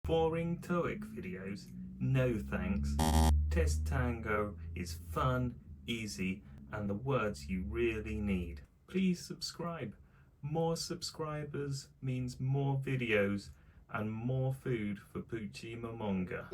Boring TOEIC videos? No thanks. Test Tango is fun, easy, and the words you really need. Please subscribe. More subscribers means more videos and more food for Puchi Momonga.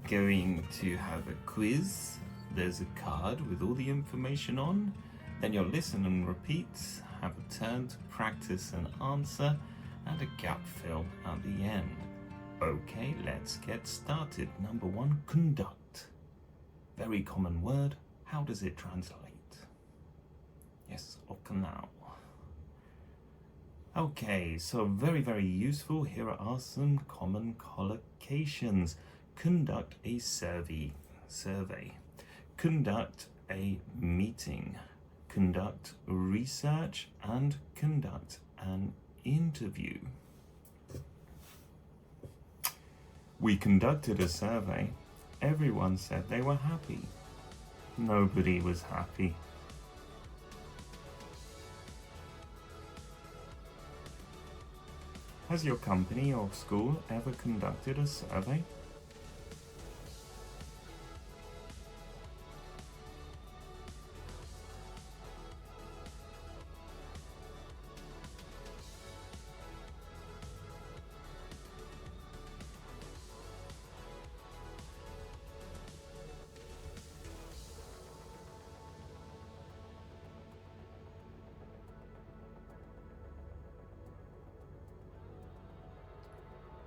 Going to have a quiz. There's a card with all the information on. Then you'll listen and repeat, have a turn to practice and answer, and a gap fill at the end. Okay, let's get started. Number 1, conduct. Very common word. How does it translate? Yes, okanao. Okay, so very useful. Here are some common collocations. Conduct a survey. Conduct a meeting. Conduct research and conduct an interview. We conducted a survey. Everyone said they were happy. Nobody was happy. Has your company or school ever conducted a survey?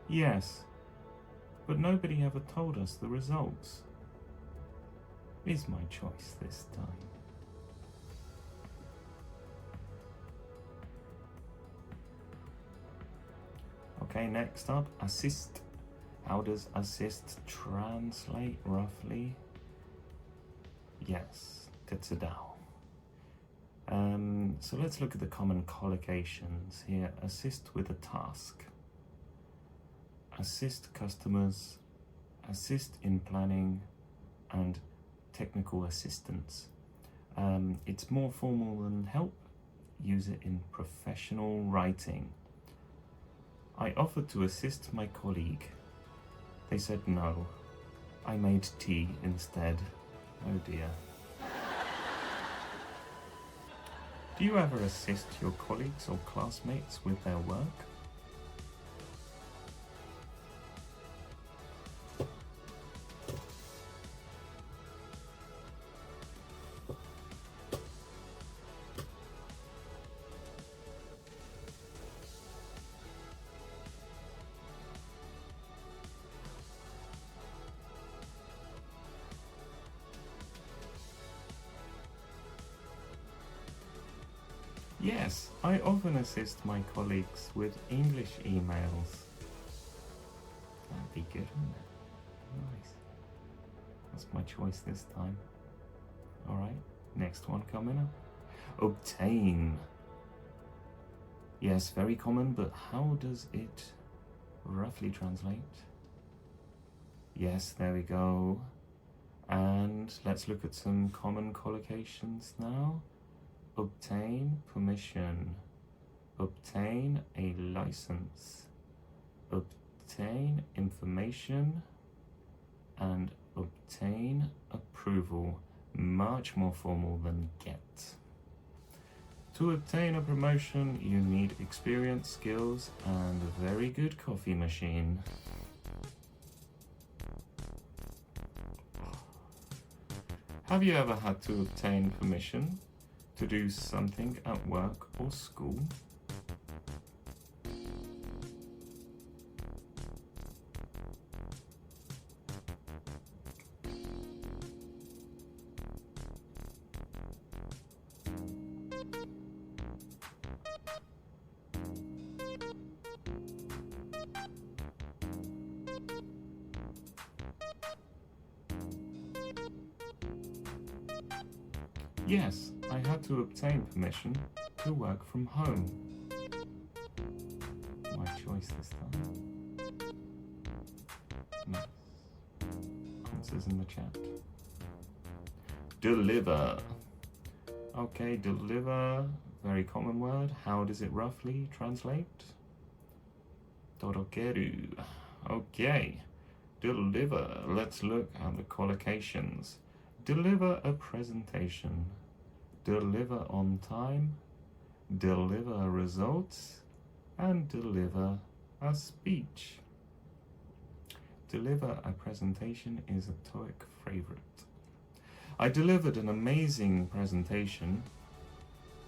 Yes, but nobody ever told us the results. Is my choice this time. Okay, next up, assist. How does assist translate roughly? Yes, tetsudaw. So let's look at the common collocations here. Assist with a task. Assist customers, assist in planning, and technical assistance. It's more formal than help. Use it in professional writing. I offered to assist my colleague. They said no. I made tea instead. Oh dear. Do you ever assist your colleagues or classmates with their work? Yes, I often assist my colleagues with English emails. That'd be good, wouldn't it? Nice. That's my choice this time. Alright, next one coming up. Obtain. Yes, very common, but how does it roughly translate? Yes, there we go. And let's look at some common collocations now. Obtain permission, obtain a license, obtain information, and obtain approval. Much more formal than get. To obtain a promotion, you need experience, skills, and a very good coffee machine. Have you ever had to obtain permission to do something at work or school? Yes, I had to obtain permission to work from home. My choice this time. Nice. Answers in the chat. deliver. Okay, deliver, very common word. How does it roughly translate? Torokeru. Okay, deliver. Let's look at the collocations. Deliver a presentation. Deliver on time. Deliver results. And deliver a speech. Deliver a presentation is a TOEIC favorite. I delivered an amazing presentation.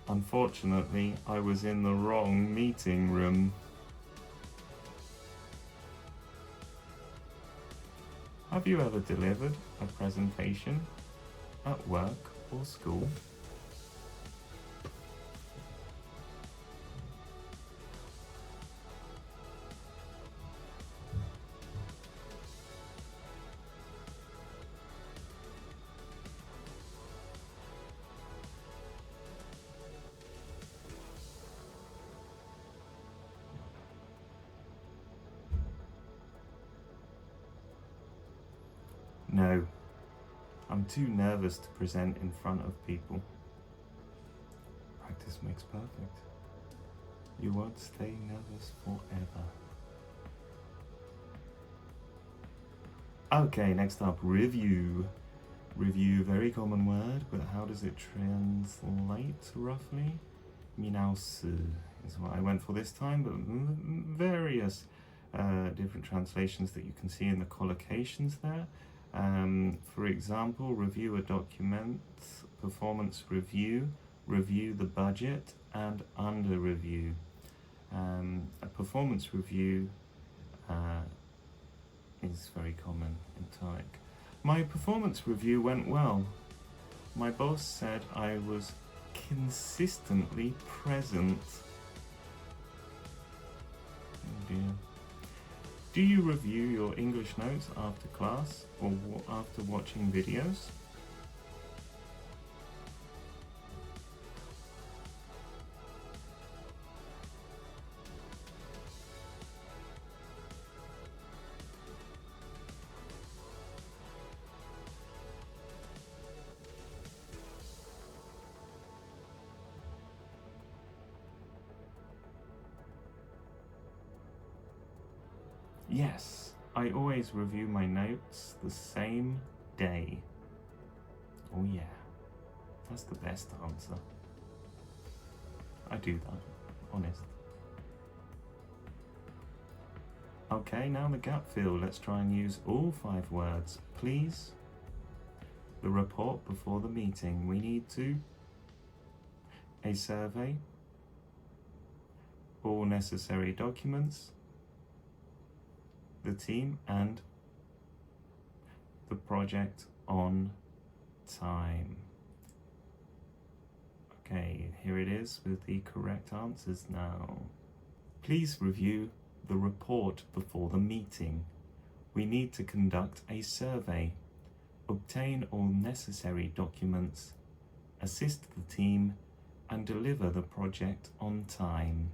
Unfortunately, I was in the wrong meeting room. Have you ever delivered a presentation at work or school? No, I'm too nervous to present in front of people. Practice makes perfect. You won't stay nervous forever. Okay, next up, review. Review, very common word, but how does it translate roughly? Minaosu is what I went for this time, but various different translations that you can see in the collocations there. For example, review a document, performance review, review the budget, and under review. A performance review is very common in TOEIC. My performance review went well. My boss said I was consistently present. Oh dear. Do you review your English notes after class or after watching videos? Yes, I always review my notes the same day. Oh yeah, that's the best answer. I do that, honest. Okay, now the gap fill. Let's try and use all 5 words. Please. The report before the meeting. We need to. A survey. All necessary documents. The team and the project on time. Okay, here it is with the correct answers now. Please review the report before the meeting. We need to conduct a survey, obtain all necessary documents, assist the team, and deliver the project on time.